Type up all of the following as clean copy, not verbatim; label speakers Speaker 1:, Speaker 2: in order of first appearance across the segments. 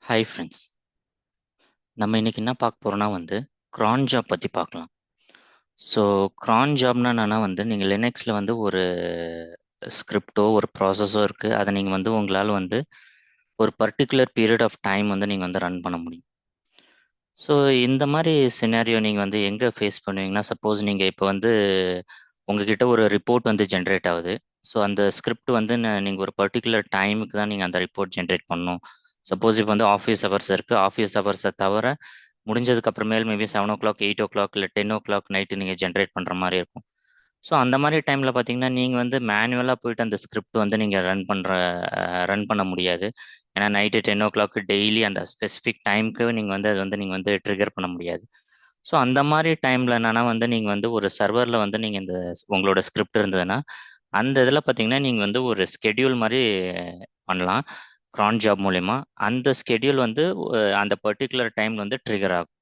Speaker 1: Hi friends. நம்ம இன்னைக்கு என்ன பார்க்க போறோம்னா க்ரான் ஜாப் பற்றி பார்க்கலாம். ஸோ க்ரான் ஜாப்னா என்னன்னா நீங்கள் லினக்ஸில் ஒரு ஸ்கிரிப்டோ ஒரு ப்ராசஸோ இருக்குது. அதை நீங்கள் உங்களால் ஒரு பர்டிகுலர் பீரியட் ஆஃப் டைம் நீங்கள் ரன் பண்ண முடியும். ஸோ இந்த மாதிரி சினாரியோ நீங்கள் எங்கே ஃபேஸ் பண்ணுவீங்கன்னா, சப்போஸ் நீங்கள் இப்போ உங்ககிட்ட ஒரு ரிப்போர்ட் ஜென்ரேட் ஆகுது. ஸோ அந்த ஸ்கிரிப்ட் நீங்கள் ஒரு பர்டிகுலர் டைமுக்கு தான் நீங்கள் அந்த ரிப்போர்ட் ஜென்ரேட் பண்ணணும். சப்போஸ் இப்போ ஆஃபீஸ் ஹவர்ஸ் இருக்குது. ஆஃபீஸ் ஹவர்ஸை தவிர முடிஞ்சதுக்கு அப்புறமேல் மேபி 7 o'clock 8 o'clock இல்லை 10 o'clock நைட்டு நீங்கள் ஜென்ரேட் பண்ணுற மாதிரி இருக்கும். ஸோ அந்த மாதிரி டைமில் பார்த்தீங்கன்னா நீங்கள் மேனுவலாக போயிட்டு அந்த ஸ்கிரிப்ட் நீங்கள் ரன் பண்ண முடியாது. ஏன்னா நைட்டு 10 o'clock டெய்லி அந்த ஸ்பெசிஃபிக் டைமுக்கு நீங்கள் அது நீங்கள் ட்ரிகர் பண்ண முடியாது. ஸோ அந்த மாதிரி டைமில் என்னன்னா நீங்கள் ஒரு சர்வரில் நீங்கள் இந்த உங்களோட ஸ்கிரிப்ட் இருந்ததுன்னா அந்த இதில் பார்த்தீங்கன்னா நீங்கள் ஒரு ஸ்கெடியூல் மாதிரி பண்ணலாம் க்ரான் ஜாப் மூலயமா. அந்த ஸ்கெடியூல் அந்த பர்டிகுலர் டைம் ட்ரிகர் ஆகும்.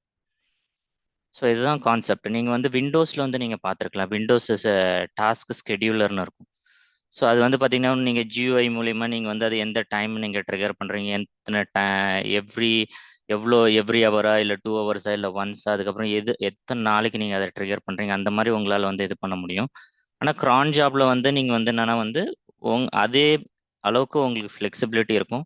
Speaker 1: ஸோ இதுதான் கான்செப்ட். நீங்கள் விண்டோஸில் நீங்கள் பார்த்துருக்கலாம். விண்டோஸ் டாஸ்க் ஸ்கெடியூலர்னு இருக்கும். ஸோ அது பார்த்தீங்கன்னா நீங்கள் ஜியூஐ மூலிமா நீங்கள் அது எந்த டைம் நீங்கள் ட்ரிகர் பண்ணுறீங்க, எத்தனை எவ்ரி ஹவரா இல்லை 2 ஹவர்ஸா இல்லை ஒன்ஸா, அதுக்கப்புறம் எத்தனை நாளைக்கு நீங்கள் அதை ட்ரிகர் பண்ணுறீங்க, அந்த மாதிரி உங்களால் இது பண்ண முடியும். ஆனால் க்ரான் ஜாப்ல நீங்கள் என்னன்னா அதே அளவுக்கு உங்களுக்கு ஃப்ளெக்சிபிலிட்டி இருக்கும்.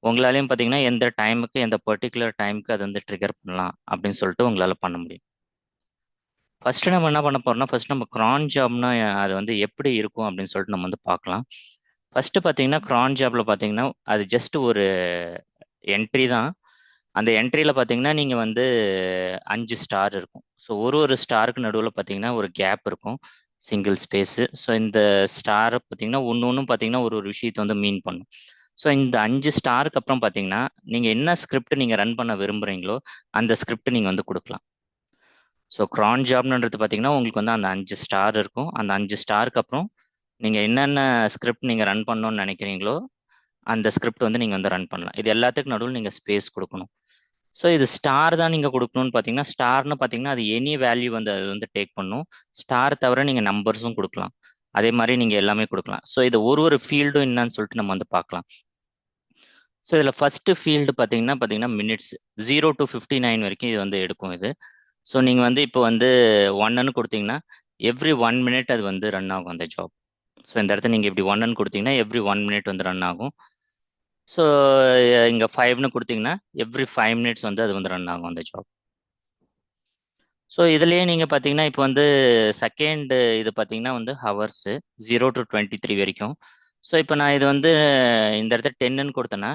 Speaker 1: உங்களாலையும் பார்த்தீங்கன்னா எந்த டைமுக்கு எந்த பர்டிகுலர் டைமுக்கு அது ட்ரிகர் பண்ணலாம் அப்படின்னு சொல்லிட்டு உங்களால் பண்ண முடியும். ஃபர்ஸ்ட் நம்ம என்ன பண்ண போறோம்னா, ஃபர்ஸ்ட் நம்ம க்ரான் ஜாப்னா அது எப்படி இருக்கும் அப்படின்னு சொல்லிட்டு நம்ம பார்க்கலாம். ஃபர்ஸ்ட் பார்த்தீங்கன்னா க்ரான் ஜாப்ல பார்த்தீங்கன்னா அது ஜஸ்ட் ஒரு என்ட்ரி தான். அந்த என்ட்ரியில் பார்த்தீங்கன்னா நீங்கள் 5 ஸ்டார் இருக்கும். ஸோ ஒரு ஸ்டாருக்கு நடுவில் பார்த்தீங்கன்னா ஒரு கேப் இருக்கும், சிங்கிள் ஸ்பேஸு. ஸோ இந்த ஸ்டாரை பார்த்தீங்கன்னா ஒன்று பார்த்தீங்கன்னா ஒரு விஷயத்தை மீன் பண்ணும். ஸோ இந்த 5 ஸ்டாருக்கு அப்புறம் பார்த்தீங்கன்னா நீங்கள் என்ன ஸ்கிரிப்ட் நீங்கள் ரன் பண்ண விரும்புகிறீங்களோ அந்த ஸ்கிரிப்ட் நீங்கள் கொடுக்கலாம். ஸோ க்ரான் ஜாப்ன்றது பார்த்தீங்கன்னா உங்களுக்கு அந்த 5 ஸ்டார் இருக்கும். அந்த 5 ஸ்டாருக்கு அப்புறம் நீங்கள் என்னென்ன ஸ்கிரிப்ட் நீங்கள் ரன் பண்ணணும்னு நினைக்கிறீங்களோ அந்த ஸ்கிரிப்ட் நீங்கள் ரன் பண்ணலாம். இது எல்லாத்துக்கும் நடுவில் நீங்கள் ஸ்பேஸ் கொடுக்கணும். ஸோ இது ஸ்டார் தான் நீங்கள் கொடுக்கணும்னு பார்த்தீங்கன்னா, ஸ்டார்னு பார்த்தீங்கன்னா அது எனி வேல்யூ அது டேக் பண்ணும். ஸ்டார் தவிர நீங்கள் நம்பர்ஸும் கொடுக்கலாம். அதே மாதிரி நீங்கள் எல்லாமே கொடுக்கலாம். ஸோ இது ஒரு ஃபீல்டும் என்னன்னு சொல்லிட்டு நம்ம பார்க்கலாம். ஸோ இதில் ஃபர்ஸ்ட் ஃபீல்டு பார்த்தீங்கன்னா மினிட்ஸ் 0 to 59 வரைக்கும் இது எடுக்கும் இது. ஸோ நீங்கள் இப்போ 1ன்னு கொடுத்தீங்கன்னா எவ்ரி 1 minute அது ரன் ஆகும் அந்த ஜாப். ஸோ இந்த இடத்துல நீங்கள் இப்படி 1ன்னு கொடுத்தீங்கன்னா எவ்ரி 1 minute ரன் ஆகும். ஸோ இங்கே 5ன்னு கொடுத்தீங்கன்னா எவ்ரி 5 minutes அது ரன் ஆகும் அந்த ஜாப். ஸோ இதுலேயே நீங்கள் பார்த்தீங்கன்னா இப்போ செகண்ட் இது பார்த்தீங்கன்னா ஹவர்ஸு 0 to 23 வரைக்கும். ஸோ இப்போ நான் இது இந்த இடத்துல 10ன்னு கொடுத்தேன்னா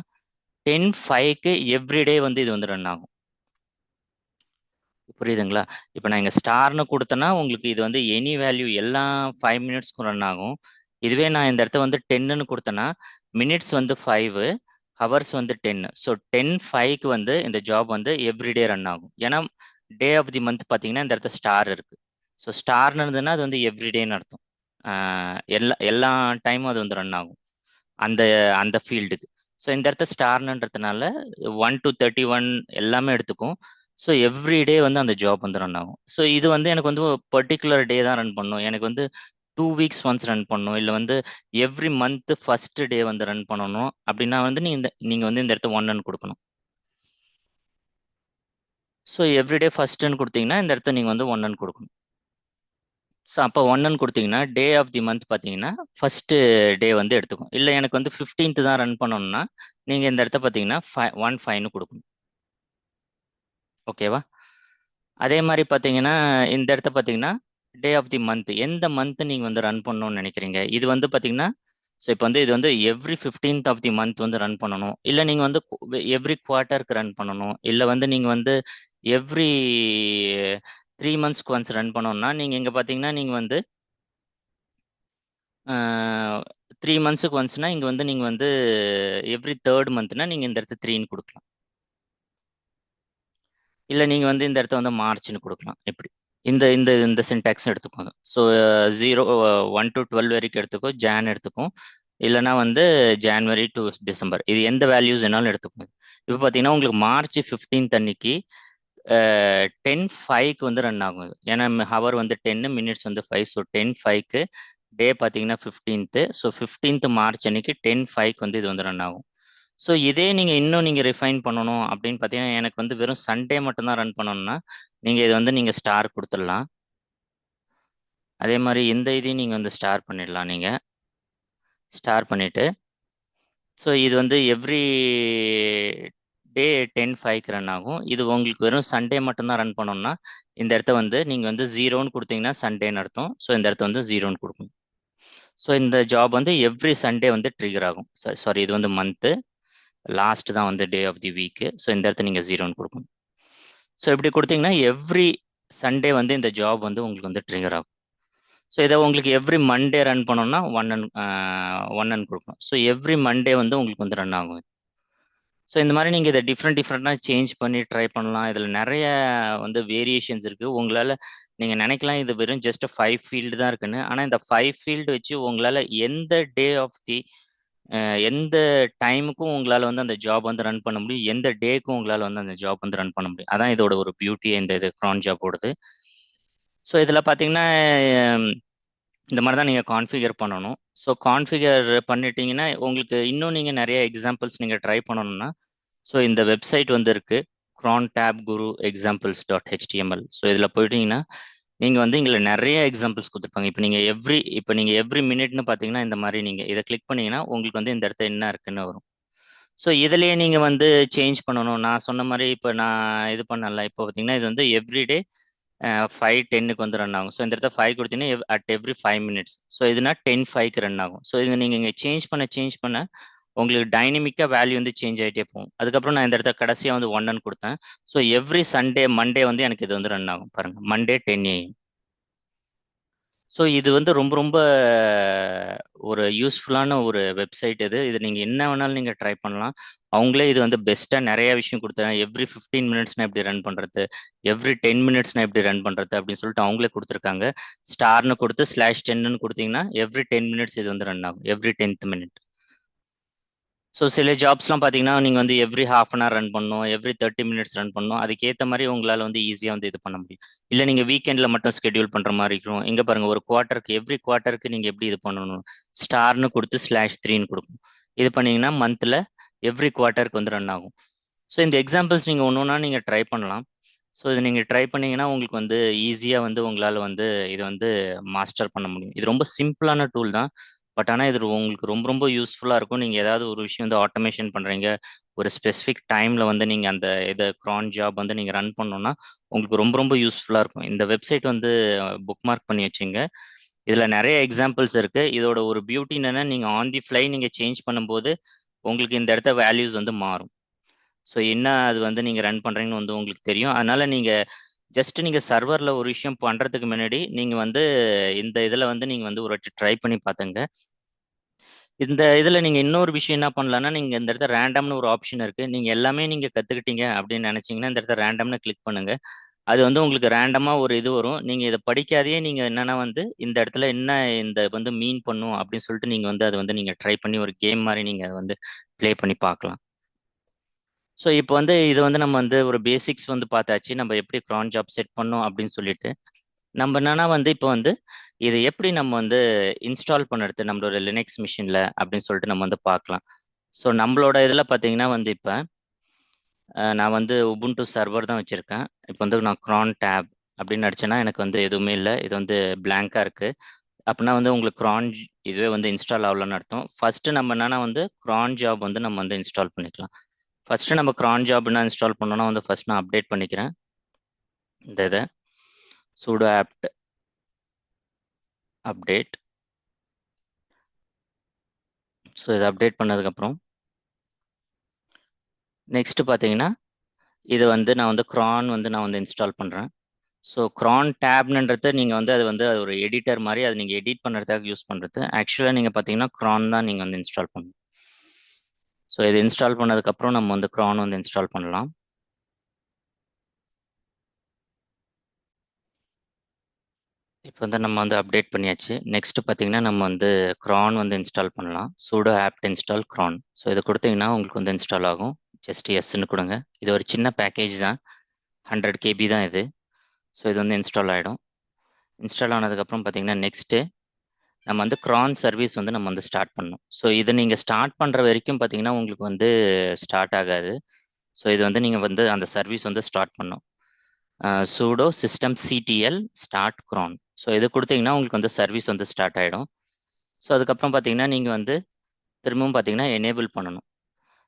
Speaker 1: 10:05க்கு எவ்ரிடே இது ரன் ஆகும். புரியுதுங்களா? இப்போ நான் இங்கே ஸ்டார்னு கொடுத்தேன்னா உங்களுக்கு இது எனி வேல்யூ எல்லா 5 minutesக்கும் ரன் ஆகும். இதுவே நான் இந்த இடத்த 10ன்னு கொடுத்தேன்னா மினிட்ஸ் 5, ஹவர்ஸ் 10. ஸோ 10:05க்கு இந்த ஜாப் எவ்ரிடே ரன் ஆகும். ஏன்னா டே ஆஃப் தி மந்த் பார்த்தீங்கன்னா இந்த இடத்த ஸ்டார் இருக்கு. ஸோ ஸ்டார்னு இருந்ததுன்னா அது எவ்ரிடேன்னு அர்த்தம். எல்லா டைமும் அது ரன் ஆகும் அந்த அந்த ஃபீல்டுக்கு. ஸோ இந்த இடத்த ஸ்டார்ன்றதுனால 1 to 31 எல்லாமே எடுத்துக்கும். ஸோ எவ்ரிடே அந்த ஜாப் ரன் ஆகும். ஸோ இது எனக்கு பர்டிகுலர் டே தான் ரன் பண்ணும். எனக்கு 2 weeks ஒன்ஸ் ரன் பண்ணணும், இல்லை every month first day run பண்ணணும் அப்படின்னா நீங்கள் இந்த இடத்த 1ன்னு கொடுக்கணும். ஸோ எவ்ரிடே ஃபர்ஸ்ட்னு கொடுத்தீங்கன்னா இந்த இடத்த நீங்கள் 1ன்னு கொடுக்கணும். ஸோ அப்போ 1ன்னு கொடுத்தீங்கன்னா டே ஆஃப் தி மந்த் பார்த்தீங்கன்னா ஃபர்ஸ்ட் டே எடுத்துக்கும். இல்லை எனக்கு 15th தான் ரன் பண்ணணும்னா நீங்கள் இந்த இடத்த பார்த்தீங்கன்னா 1:05ன்னு கொடுக்கணும். ஓகேவா? அதே மாதிரி பார்த்தீங்கன்னா இந்த இடத்த பார்த்தீங்கன்னா டே ஆஃப் தி மந்த் எந்த மந்த் நீங்கள் ரன் பண்ணணும்னு நினைக்கிறீங்க. இது பார்த்தீங்கன்னா ஸோ இப்போ இது every 15th of the month run பண்ணணும், இல்லை நீங்கள் எவ்ரி குவார்ட்டருக்கு ரன் பண்ணணும், இல்லை நீங்கள் எவ்ரி 3 monthsக்கு ஒன்ஸ் ரன் பண்ணணும்னா நீங்கள் இங்கே பார்த்தீங்கன்னா நீங்கள் 3 monthsக்கு ஒன்ஸ்னா இங்கே நீங்கள் எவ்ரி 3rd monthனா நீங்கள் இந்த இடத்த 3ன்னு கொடுக்கலாம். இல்லை நீங்கள் இந்த இடத்த மார்ச்னு கொடுக்கலாம். எப்படி இந்த இந்த இந்த சின்டாக்ஸ் எடுத்துக்கோங்க. ஸோ 1 to 12 வரைக்கும் எடுத்துக்கோ, ஜான் எடுத்துக்கும், இல்லைனா ஜான்வரி டு டிசம்பர், இது எந்த வேல்யூஸ் வேணாலும் எடுத்துக்கோங்க. இப்போ பார்த்தீங்கன்னா உங்களுக்கு மார்ச் 15th அன்னைக்கு 10:05க்கு ரன் ஆகும். ஏன்னா ஹவர் 10, மினிட்ஸ் 5. ஸோ 10:05க்கு டே பார்த்தீங்கன்னா 15th. ஸோ 15th மார்ச் அன்னைக்கு 10:05க்கு இது ரன் ஆகும். ஸோ இதே நீங்கள் இன்னும் நீங்கள் ரிஃபைன் பண்ணணும் அப்படின்னு பார்த்தீங்கன்னா எனக்கு வந்து வெறும் சண்டே மட்டும்தான் ரன் பண்ணணும்னா நீங்கள் இது வந்து நீங்கள் ஸ்டார் கொடுத்துடலாம். அதே மாதிரி இந்த இதையும் நீங்கள் வந்து ஸ்டார் பண்ணிடலாம். நீங்கள் ஸ்டார் பண்ணிவிட்டு ஸோ இது வந்து எவ்ரி டே 10:05க்கு ரன் ஆகும். இது உங்களுக்கு வெறும் சண்டே மட்டும்தான் ரன் பண்ணணும்னா இந்த இடத்த வந்து நீங்கள் வந்து 0ன்னு கொடுத்தீங்கன்னா சண்டேன்னு அர்த்தம். ஸோ இந்த இடத்த வந்து 0ன்னு கொடுக்கணும். ஸோ இந்த ஜாப் வந்து எவ்ரி சண்டே வந்து ட்ரிகர் ஆகும். சாரி இது வந்து மந்த்து லாஸ்ட் தான் வந்து day of the week. So இந்த இடத்த நீங்கள் 0ன்னு கொடுக்கணும். ஸோ இப்படி கொடுத்தீங்கன்னா எவ்ரி சண்டே வந்து இந்த ஜாப் வந்து உங்களுக்கு வந்து ட்ரிகர் ஆகும். ஸோ இதை உங்களுக்கு எவ்ரி மண்டே ரன் பண்ணோம்னா 1 கொடுக்கணும். ஸோ எவ்ரி மண்டே வந்து உங்களுக்கு வந்து ரன் ஆகும். ஸோ இந்த மாதிரி நீங்கள் இதை டிஃப்ரெண்ட்டாக சேஞ்ச் பண்ணி ட்ரை பண்ணலாம். இதில் நிறைய வந்து வேரியேஷன்ஸ் இருக்குது. உங்களால் நீங்கள் நினைக்கலாம் இது வெறும் ஜஸ்ட் 5 ஃபீல்டு தான் இருக்குன்னு. ஆனால் இந்த 5 ஃபீல்டு வச்சு உங்களால் எந்த டே ஆஃப் தி எந்த டைமுக்கும் உங்களால் வந்து அந்த ஜாப் வந்து ரன் பண்ண முடியும். எந்த டேக்கும் உங்களால் வந்து அந்த ஜாப் வந்து ரன் பண்ண முடியும். அதான் இதோட ஒரு பியூட்டி இந்த இது க்ரான் ஜாப்போடது. ஸோ இதில் பார்த்தீங்கன்னா இந்த மாதிரி தான் நீங்கள் கான்ஃபிகர் பண்ணணும். ஸோ கான்ஃபிகர் பண்ணிட்டீங்கன்னா உங்களுக்கு இன்னும் நீங்கள் நிறைய எக்ஸாம்பிள்ஸ் நீங்கள் ட்ரை பண்ணணும்னா ஸோ இந்த வெப்சைட் வந்து இருக்குது க்ரான் டேப் குரு examples.html. ஸோ இதில் போயிட்டீங்கன்னா நீங்கள் வந்து இங்கே நிறைய எக்ஸாம்பிள்ஸ் கொடுத்துருப்பாங்க. இப்போ நீங்கள் எவ்ரி மினிட்னு பார்த்தீங்கன்னா இந்த மாதிரி நீங்கள் இதை கிளிக் பண்ணீங்கன்னா உங்களுக்கு வந்து இந்த இடத்துல என்ன இருக்குன்னு வரும். ஸோ இதுலேயே நீங்கள் வந்து சேஞ்ச் பண்ணணும். நான் சொன்ன மாதிரி இப்போ நான் இது பண்ணல. இப்போ பார்த்தீங்கன்னா இது வந்து எவ்ரிடே 5:10க்கு வந்து ரன் ஆகும். ஸோ இந்த இடத்துல 5 கொடுத்தீங்கன்னா அட் எவ்ரி 5 மினிட்ஸ். ஸோ இதுனா 10:05க்கு ரன் ஆகும். ஸோ இது நீங்கள் இங்கே சேஞ்ச் பண்ண உங்களுக்கு டைனமிக்காக வேல்யூ வந்து சேஞ்ச் ஆகிட்டே போகும். அதுக்கப்புறம் நான் இந்த இடத்த கடைசியாக வந்து 1ன்னு கொடுத்தேன். ஸோ எவ்ரி மண்டே வந்து எனக்கு இது வந்து ரன் ஆகும். பாருங்கள் மண்டே 10 AM. ஸோ இது வந்து ரொம்ப ரொம்ப ஒரு யூஸ்ஃபுல்லான ஒரு வெப்சைட் இது. இது நீங்கள் என்ன வேணாலும் நீங்கள் ட்ரை பண்ணலாம். அவங்களே இது வந்து பெஸ்ட்டாக நிறைய விஷயம் கொடுத்தாங்க. எவ்ரி 15 மினிட்ஸ்னா எப்படி ரன் பண்ணுறது, எவ்ரி 10 மினிட்ஸ்னா எப்படி ரன் பண்ணுறது அப்படின்னு சொல்லிட்டு அவங்களே கொடுத்துருக்காங்க. ஸ்டார்னு கொடுத்து /10ன்னு கொடுத்தீங்கன்னா எவ்ரி 10 மினிட்ஸ் இது வந்து ரன் ஆகும். Every 10th minute. ஸோ சில ஜாப்ஸ்லாம் பார்த்தீங்கன்னா நீங்கள் வந்து every half an hour run பண்ணணும், எவ்ரி 30 மினிட்ஸ் ரன் பண்ணணும். அதுக்கேற்ற மாதிரி உங்களால் வந்து ஈஸியாக வந்து இது பண்ண முடியும். இல்லை நீங்கள் வீக்கெண்டில் மட்டும் ஸ்கெடியூல் பண்ணுற மாதிரி இருக்கும். இங்கே பாருங்கள் ஒரு குவார்ட்டருக்கு எவ்ரி குவார்ட்டருக்கு நீங்கள் எப்படி இது பண்ணணும், ஸ்டார்னு கொடுத்து /3ன்னு கொடுக்கணும். இது பண்ணீங்கன்னா மந்தில் எவ்ரி குவார்ட்டருக்கு வந்து ரன் ஆகும். ஸோ இந்த எக்ஸாம்பிள்ஸ் நீங்கள் ஒன்று ஒன்றா நீங்கள் ட்ரை பண்ணலாம். ஸோ இது நீங்கள் ட்ரை பண்ணீங்கன்னா உங்களுக்கு வந்து ஈஸியாக வந்து உங்களால் வந்து இதை வந்து மாஸ்டர் பண்ண முடியும். இது ரொம்ப சிம்பிளான டூல் தான். பட் ஆனால் இது உங்களுக்கு ரொம்ப ரொம்ப யூஸ்ஃபுல்லாக இருக்கும். நீங்கள் ஏதாவது ஒரு விஷயம் வந்து ஆட்டோமேஷன் பண்ணுறீங்க, ஒரு ஸ்பெசிஃபிக் டைமில் வந்து நீங்கள் அந்த இதை க்ரான் ஜாப் வந்து நீங்கள் ரன் பண்ணணும்னா உங்களுக்கு ரொம்ப ரொம்ப யூஸ்ஃபுல்லாக இருக்கும். இந்த வெப்சைட் வந்து புக் மார்க் பண்ணி வச்சுங்க. இதில் நிறைய எக்ஸாம்பிள்ஸ் இருக்குது. இதோட ஒரு பியூட்டி என்னென்னா நீங்கள் ஆன் தி ஃப்ளை நீங்கள் சேஞ்ச் பண்ணும்போது உங்களுக்கு இந்த இடத்த வேல்யூஸ் வந்து மாறும். ஸோ என்ன அது வந்து நீங்கள் ரன் பண்ணுறீங்கன்னு வந்து உங்களுக்கு தெரியும். அதனால் நீங்கள் ஜஸ்ட் நீங்கள் சர்வரில் ஒரு விஷயம் பண்ணுறதுக்கு முன்னாடி நீங்கள் வந்து இந்த இதில் வந்து நீங்கள் வந்து ஒரு வாட்டி ட்ரை பண்ணி பார்த்துங்க. இந்த இதில் நீங்கள் இன்னொரு விஷயம் என்ன பண்ணலான்னா நீங்கள் இந்த இடத்துல ரேண்டம்னு ஒரு ஆப்ஷன் இருக்குது. நீங்கள் எல்லாமே நீங்கள் கற்றுக்கிட்டீங்க அப்படின்னு நினச்சிங்கன்னா இந்த இடத்துல ரேண்டம்னு கிளிக் பண்ணுங்கள். அது வந்து உங்களுக்கு ரேண்டமாக ஒரு இது வரும். நீங்கள் இதை படிக்காதையே நீங்கள் என்னென்னா வந்து இந்த இடத்துல என்ன இந்த வந்து மீன் பண்ணும் அப்படின்னு சொல்லிட்டு நீங்கள் வந்து அதை வந்து நீங்கள் ட்ரை பண்ணி ஒரு கேம் மாதிரி நீங்கள் அதை வந்து ப்ளே பண்ணி பார்க்கலாம். ஸோ இப்போ வந்து இது வந்து நம்ம வந்து ஒரு பேசிக்ஸ் வந்து பார்த்தாச்சு. நம்ம எப்படி க்ரான் ஜாப் செட் பண்ணோம் அப்படின்னு சொல்லிட்டு நம்ம என்னன்னா வந்து இப்போ வந்து இதை எப்படி நம்ம வந்து இன்ஸ்டால் பண்ணுறது நம்மளோட லினக்ஸ் மிஷினில் அப்படின்னு சொல்லிட்டு நம்ம வந்து பார்க்கலாம். ஸோ நம்மளோட இதில் பார்த்தீங்கன்னா வந்து இப்போ நான் வந்து உபுண்டு சர்வர் தான் வச்சுருக்கேன். இப்போ வந்து நான் க்ரான் டேப் அப்படின்னு அடிச்சேன்னா எனக்கு வந்து எதுவுமே இல்லை. இது வந்து பிளாங்காக இருக்குது. அப்படின்னா வந்து உங்களுக்கு க்ரான் இதுவே வந்து இன்ஸ்டால் ஆகலன்னு அர்த்தம். ஃபர்ஸ்ட் நம்ம என்னன்னா வந்து க்ரான் ஜாப் வந்து நம்ம வந்து இன்ஸ்டால் பண்ணிக்கலாம். ஃபர்ஸ்ட் நம்ம க்ரான் ஜாப் என்ன இன்ஸ்டால் பண்ணோம்னா வந்து ஃபர்ஸ்ட் நான் அப்டேட் பண்ணிக்கிறேன். இந்த இதை sudo apt அப்டேட். ஸோ இதை அப்டேட் பண்ணதுக்கப்புறம் நெக்ஸ்ட் பார்த்தீங்கன்னா இது வந்து நான் வந்து க்ரான் வந்து நான் வந்து இன்ஸ்டால் பண்ணுறேன். ஸோ க்ரான் டேப்ன்றது நீங்கள் வந்து அது ஒரு எடிட்டர் மாதிரி அதை நீங்கள் எடிட் பண்ணுறதுக்காக யூஸ் பண்ணுறது. ஆக்சுவலாக நீங்கள் பார்த்தீங்கன்னா க்ரான் தான் நீங்கள் வந்து இன்ஸ்டால் பண்ணணும். ஸோ இது இன்ஸ்டால் பண்ணதுக்கப்புறம் நம்ம வந்து க்ரான் வந்து இன்ஸ்டால் பண்ணலாம். இப்போ வந்து நம்ம வந்து அப்டேட் பண்ணியாச்சு. நெக்ஸ்ட் பார்த்தீங்கன்னா நம்ம வந்து க்ரான் வந்து இன்ஸ்டால் பண்ணலாம். sudo apt install cron. So இதை கொடுத்தீங்கன்னா உங்களுக்கு வந்து இன்ஸ்டால் ஆகும். ஜஸ்ட் எஸ்ன்னு கொடுங்க. இது ஒரு சின்ன பேக்கேஜ் தான், 100 KB தான் இது. ஸோ இது வந்து இன்ஸ்டால் ஆகிடும். இன்ஸ்டால் ஆனதுக்கப்புறம் பார்த்தீங்கன்னா நெக்ஸ்ட்டு நம்ம வந்து க்ரான் சர்வீஸ் வந்து நம்ம வந்து ஸ்டார்ட் பண்ணணும். ஸோ இதை நீங்கள் ஸ்டார்ட் பண்ணுற வரைக்கும் பார்த்தீங்கன்னா உங்களுக்கு வந்து ஸ்டார்ட் ஆகாது. ஸோ இது வந்து நீங்கள் வந்து அந்த சர்வீஸ் வந்து ஸ்டார்ட் பண்ணணும். Sudo systemctl start cron. So இது கொடுத்தீங்கன்னா உங்களுக்கு வந்து சர்வீஸ் வந்து ஸ்டார்ட் ஆகிடும். ஸோ அதுக்கப்புறம் பார்த்தீங்கன்னா நீங்கள் வந்து திரும்பவும் பார்த்தீங்கன்னா எனேபிள் பண்ணணும்.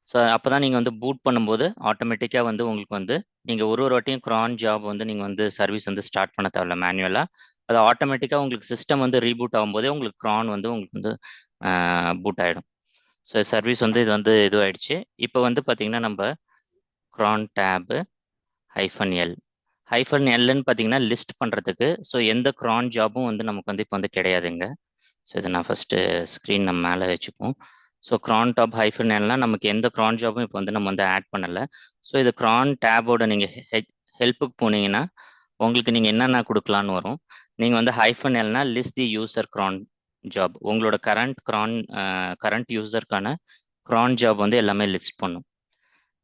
Speaker 1: ஸோ அப்போ தான் நீங்கள் வந்து பூட் பண்ணும்போது ஆட்டோமேட்டிக்காக வந்து உங்களுக்கு வந்து நீங்கள் ஒரு வாட்டியும் க்ரான் ஜாப் வந்து நீங்கள் வந்து சர்வீஸ் வந்து ஸ்டார்ட் பண்ண தேவையில்ல மேனுவலாக. அது ஆட்டோமேட்டிக்காக உங்களுக்கு சிஸ்டம் வந்து ரீபூட் ஆகும்போதே உங்களுக்கு க்ரான் வந்து உங்களுக்கு வந்து பூட் ஆகிடும். ஸோ சர்வீஸ் வந்து இது வந்து இது ஆயிடுச்சு. இப்போ வந்து பார்த்தீங்கன்னா நம்ம க்ரான் டேபு -L -Lன்னு பார்த்தீங்கன்னா லிஸ்ட் பண்ணுறதுக்கு. ஸோ எந்த க்ரான் ஜாபும் வந்து நமக்கு வந்து இப்போ வந்து கிடையாதுங்க. ஸோ இதை நான் ஃபஸ்ட்டு ஸ்க்ரீன் நம்ம மேலே வச்சுப்போம். ஸோ க்ரான் டாப் -Lனா நமக்கு எந்த க்ரான் ஜாபும் இப்போ வந்து நம்ம வந்து ஆட் பண்ணலை. ஸோ இது க்ரான் டேபோட நீங்கள் ஹெல்ப்புக்கு போனீங்கன்னா உங்களுக்கு நீங்கள் என்னென்ன கொடுக்கலான்னு வரும். நீங்கள் வந்து -Lனா list the user cron job. உங்களோட கரண்ட் யூசருக்கான க்ரான் ஜாப் வந்து எல்லாமே லிஸ்ட் பண்ணும்.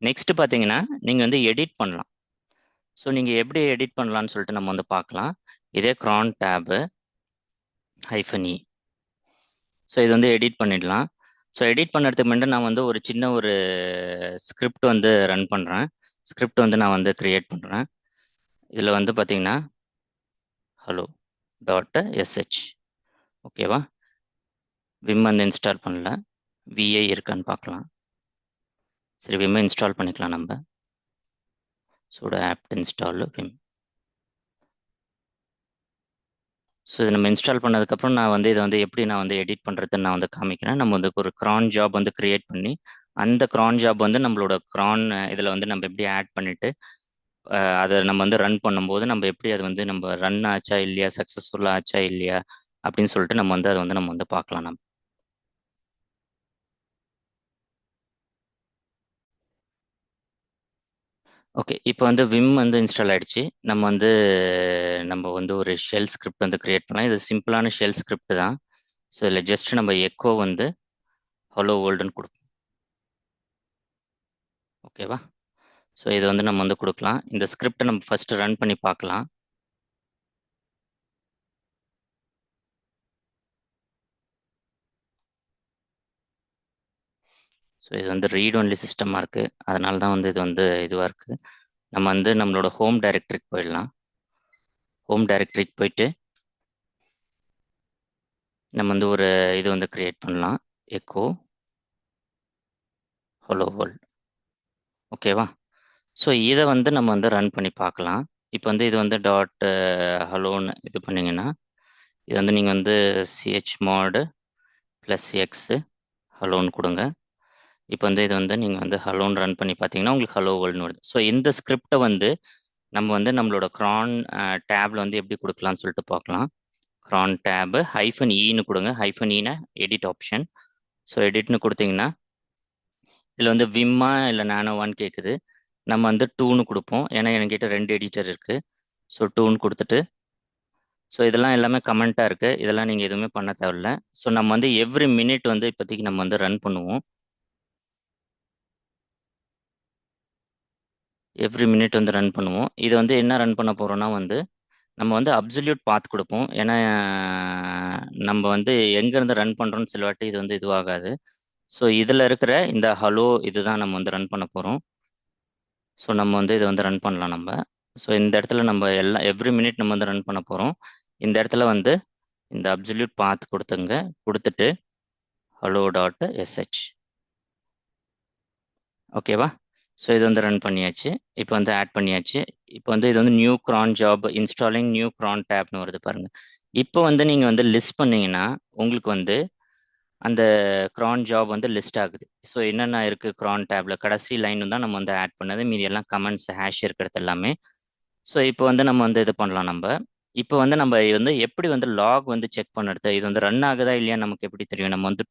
Speaker 1: நெக்ஸ்ட் பார்த்தீங்கன்னா நீங்கள் வந்து எடிட் பண்ணலாம். ஸோ நீங்கள் எப்படி எடிட் பண்ணலான்னு சொல்லிட்டு நம்ம வந்து பார்க்கலாம். இதே க்ரான் டேபு -E. ஸோ இது வந்து எடிட் பண்ணிடலாம். ஸோ எடிட் பண்ணுறதுக்கு முன்னாடி நான் வந்து ஒரு சின்ன ஒரு ஸ்கிரிப்ட் வந்து ரன் பண்ணுறேன். ஸ்கிரிப்ட் வந்து நான் வந்து க்ரியேட் பண்ணுறேன். இதில் வந்து பார்த்தீங்கன்னா hello.sh ஓகேவா. விம் வந்து இன்ஸ்டால் பண்ணல, விஐ இருக்கான்னு பார்க்கலாம். சரி, விம் இன்ஸ்டால் பண்ணிக்கலாம் நம்ம. sudo apt install vim. So இது நம்ம இன்ஸ்டால் பண்ணதுக்கப்புறம் நான் வந்து இதை வந்து எப்படி நான் வந்து எடிட் பண்ணுறதுன்னு நான் வந்து காமிக்கிறேன். நம்ம வந்து ஒரு க்ரான் ஜாப் வந்து க்ரியேட் பண்ணி அந்த க்ரான் ஜாப் வந்து நம்மளோட க்ரான் இதில் வந்து நம்ம எப்படி ஆட் பண்ணிவிட்டு அதை நம்ம வந்து ரன் பண்ணும்போது நம்ம எப்படி அது வந்து நம்ம ரன் ஆச்சா இல்லையா, சக்ஸஸ்ஃபுல்லாக ஆச்சா இல்லையா அப்படின்னு சொல்லிட்டு நம்ம வந்து அதை வந்து நம்ம வந்து பார்க்கலாம். நம்ம ஓகே, இப்போ வந்து விம் வந்து இன்ஸ்டால் ஆயிடுச்சு. நம்ம வந்து ஒரு ஷெல் ஸ்கிரிப்ட் வந்து கிரியேட் பண்ணலாம். இது சிம்பிளான ஷெல் ஸ்கிரிப்ட் தான். ஸோ இதில் ஜஸ்ட் நம்ம எக்கோ வந்து ஹலோ வேர்ல்டுன்னு கொடுப்போம். ஓகேவா. ஸோ இது வந்து நம்ம வந்து கொடுக்கலாம். இந்த ஸ்கிரிப்டை நம்ம ஃபர்ஸ்ட் ரன் பண்ணி பார்க்கலாம். ஸோ இது வந்து ரீட் ஒன்லி சிஸ்டமாக இருக்குது, அதனால தான் வந்து இது வந்து இதுவாக இருக்குது. நம்ம வந்து நம்மளோட ஹோம் டைரக்டரிக்கு போயிடலாம். ஹோம் டைரக்டரிக்கு போயிட்டு நம்ம வந்து ஒரு இது வந்து கிரியேட் பண்ணலாம், எக்கோ ஹலோ வேர்ல்ட். ஓகேவா. ஸோ இதை வந்து நம்ம வந்து ரன் பண்ணி பார்க்கலாம். இப்போ வந்து இது வந்து டாட் ஹலோன்னு இது பண்ணிங்கன்னா இது வந்து நீங்கள் வந்து chmod +x ஹலோன்னு கொடுங்க. இப்போ வந்து இது வந்து நீங்கள் வந்து ஹலோன்னு ரன் பண்ணி பார்த்தீங்கன்னா உங்களுக்கு ஹலோ வேர்ல்டுன்னு வருது. ஸோ இந்த ஸ்கிரிப்டை வந்து நம்ம வந்து நம்மளோட க்ரான் டேப்ல வந்து எப்படி கொடுக்கலாம்னு சொல்லிட்டு பார்க்கலாம். க்ரான் டேபு -E கொடுங்க. -E edit option. ஸோ எடிட்னு கொடுத்தீங்கன்னா இதில் வந்து விம்மா இல்லை நானோவான்னு கேட்குது. நம்ம வந்து 2ன்னு கொடுப்போம், ஏன்னா என்கிட்ட 2 எடிட்டர் இருக்குது. ஸோ 2ன்னு கொடுத்துட்டு ஸோ இதெல்லாம் எல்லாமே கமெண்ட்டாக இருக்குது, இதெல்லாம் நீங்கள் எதுவுமே பண்ண தேவையில்ல. ஸோ நம்ம வந்து எவ்ரி மினிட் வந்து இப்போதைக்கு நம்ம வந்து ரன் பண்ணுவோம். எவ்ரி மினிட் வந்து ரன் பண்ணுவோம். இது வந்து என்ன ரன் பண்ண போகிறோம்னா வந்து நம்ம வந்து அப்சல்யூட் பாத் கொடுப்போம். ஏன்னா நம்ம வந்து எங்கேருந்து ரன் பண்ணுறோன்னு சில வாட்டி இது வந்து இதுவாகாது. ஸோ இதில் இருக்கிற இந்த ஹலோ இதுதான் நம்ம வந்து ரன் பண்ண போகிறோம். ஸோ நம்ம வந்து இதை வந்து ரன் பண்ணலாம் நம்ம. ஸோ இந்த இடத்துல நம்ம எவ்ரி மினிட் நம்ம வந்து ரன் பண்ண போகிறோம். இந்த இடத்துல வந்து இந்த அப்சல்யூட் பாத் கொடுத்துங்க. கொடுத்துட்டு hello.sh ஓகேவா. ஸோ இது வந்து ரன் பண்ணியாச்சு. இப்போ வந்து ஆட் பண்ணியாச்சு. இப்போ வந்து இது வந்து new cron job installing new cron டேப்னு வருது பாருங்க. இப்போ வந்து நீங்கள் வந்து லிஸ்ட் பண்ணீங்கன்னா உங்களுக்கு வந்து அந்த க்ரான் ஜாப் வந்து லிஸ்ட் ஆகுது. ஸோ என்னென்ன இருக்குது க்ரான் டேப்ல கடைசி லைன் தான் நம்ம வந்து ஆட் பண்ணது, மீதி எல்லாம் கமெண்ட்ஸ் ஹேஷ் இருக்கிறது எல்லாமே. ஸோ இப்போ வந்து நம்ம வந்து இது பண்ணலாம். இப்போ வந்து நம்ம வந்து எப்படி வந்து லாக் வந்து செக் பண்ணுறது, இது வந்து ரன் ஆகுதா இல்லையா நமக்கு எப்படி தெரியும். நம்ம வந்து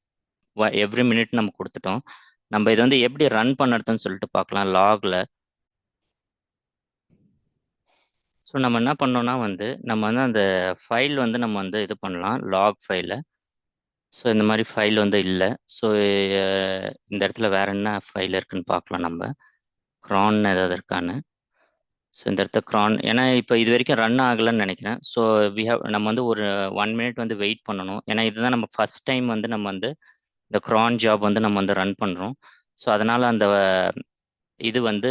Speaker 1: எவ்ரி மினிட் நம்ம கொடுத்துட்டோம். நம்ம இது வந்து எப்படி ரன் பண்ணுறதுன்னு சொல்லிட்டு பார்க்கலாம் லாகில். ஸோ நம்ம என்ன பண்ணோம்னா வந்து நம்ம வந்து அந்த ஃபைல் வந்து நம்ம வந்து இது பண்ணலாம், லாக் ஃபைலை. ஸோ இந்த மாதிரி ஃபைல் வந்து இல்லை. ஸோ இந்த இடத்துல வேற என்ன ஃபைல் இருக்குன்னு பார்க்கலாம் நம்ம. க்ரான் ஏதாவது இருக்கான்னு. ஸோ இந்த இடத்த க்ரான் ஏன்னா இப்போ இது வரைக்கும் ரன் ஆகலைன்னு நினைக்கிறேன். ஸோ நம்ம வந்து ஒரு 1 மினிட் வந்து வெயிட் பண்ணணும். ஏன்னா இதுதான் நம்ம ஃபர்ஸ்ட் டைம் வந்து நம்ம வந்து இந்த க்ரான் ஜாப் வந்து நம்ம வந்து ரன் பண்ணுறோம். ஸோ அதனால் அந்த இது வந்து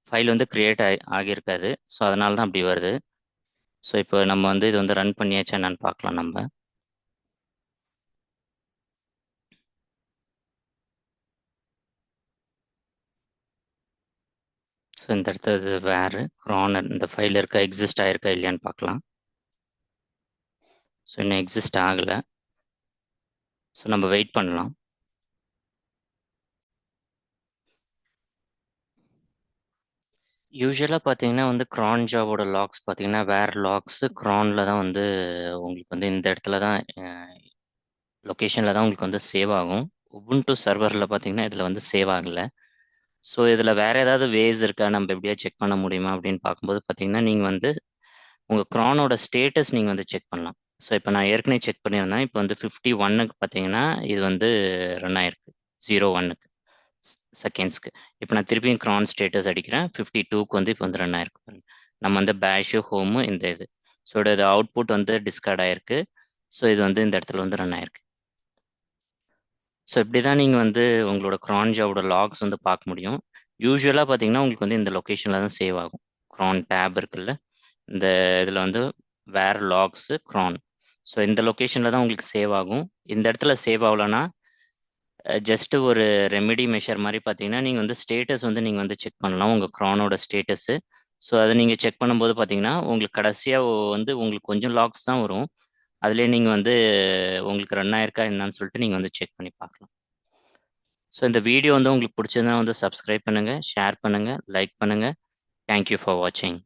Speaker 1: ஃபைல் வந்து கிரியேட் ஆகியிருக்காது. ஸோ அதனால தான் அப்படி வருது. ஸோ இப்போ நம்ம வந்து இது வந்து ரன் பண்ணியாச்சா என்னன்னு பார்க்கலாம் நம்ம. ஸோ இந்த இடத்துல இது வேறு க்ரான் இந்த ஃபைல் இருக்கா எக்ஸிஸ்ட் ஆகிருக்கா இல்லையான்னு பார்க்கலாம். ஸோ இன்னும் எக்ஸிஸ்ட் ஆகலை. ஸோ நம்ம வெயிட் பண்ணலாம். யூஸ்வலாக பார்த்தீங்கன்னா வந்து க்ரான் ஜாபோட லாக்ஸ் பார்த்தீங்கன்னா வேறு லாக்ஸு க்ரானில் தான் வந்து உங்களுக்கு வந்து இந்த இடத்துல தான் லொக்கேஷனில் தான் உங்களுக்கு வந்து சேவ் ஆகும். உபுண்டு சர்வரில் பார்த்தீங்கன்னா இதில் வந்து சேவ் ஆகலை. ஸோ இதில் வேறு ஏதாவது வேஸ் இருக்கா நம்ம எப்படியா செக் பண்ண முடியுமா அப்படின்னு பார்க்கும்போது பார்த்தீங்கன்னா நீங்கள் வந்து உங்கள் க்ரானோட ஸ்டேட்டஸ் நீங்கள் வந்து செக் பண்ணலாம். ஸோ இப்போ நான் ஏற்கனவே செக் பண்ணியிருந்தேன். இப்போ வந்து 51க்கு பார்த்தீங்கன்னா இது வந்து ரன் ஆயிருக்கு 01க்கு செகண்ட்ஸ்க்கு. இப்போ நான் திருப்பியும் க்ரான் ஸ்டேட்டஸ் அடிக்கிறேன். 52க்கு வந்து இப்போ வந்து ரன் ஆயிருக்கு பாருங்க. நம்ம வந்து பேஷு ஹோமு இந்த இது. ஸோ இது அவுட்புட் வந்து டிஸ்கார்ட் ஆயிருக்கு. ஸோ இது வந்து இந்த இடத்துல வந்து ரன் ஆயிருக்கு. ஸோ இப்படி தான் நீங்கள் வந்து உங்களோட க்ரான் ஜாபோட லாக்ஸ் வந்து பார்க்க முடியும். யூஸ்வலாக பார்த்தீங்கன்னா உங்களுக்கு வந்து இந்த லொக்கேஷனில் தான் சேவ் ஆகும். க்ரான் டேப் இருக்குல்ல, இந்த இதில் வந்து வேர் லாக்ஸு க்ரான். ஸோ இந்த லொக்கேஷனில் தான் உங்களுக்கு சேவ் ஆகும். இந்த இடத்துல சேவ் ஆகலன்னா ஜஸ்ட் ஒரு ரெமெடி மெஷர் மாதிரி பார்த்தீங்கன்னா நீங்கள் வந்து ஸ்டேட்டஸ் வந்து நீங்கள் வந்து செக் பண்ணலாம் உங்கள் க்ரானோட ஸ்டேட்டஸு. ஸோ அதை நீங்கள் செக் பண்ணும்போது பார்த்தீங்கன்னா உங்களுக்கு கடைசியாக வந்து உங்களுக்கு கொஞ்சம் லாக்ஸ் தான் வரும். அதுலேயே நீங்கள் வந்து உங்களுக்கு ரன் ஆயிருக்கா என்னன்னு சொல்லிட்டு நீங்கள் வந்து செக் பண்ணி பார்க்கலாம். ஸோ இந்த வீடியோ வந்து உங்களுக்கு பிடிச்சிருந்தா வந்து சப்ஸ்கிரைப் பண்ணுங்கள், ஷேர் பண்ணுங்கள், லைக் பண்ணுங்கள். தேங்க்யூ ஃபார் வாட்சிங்.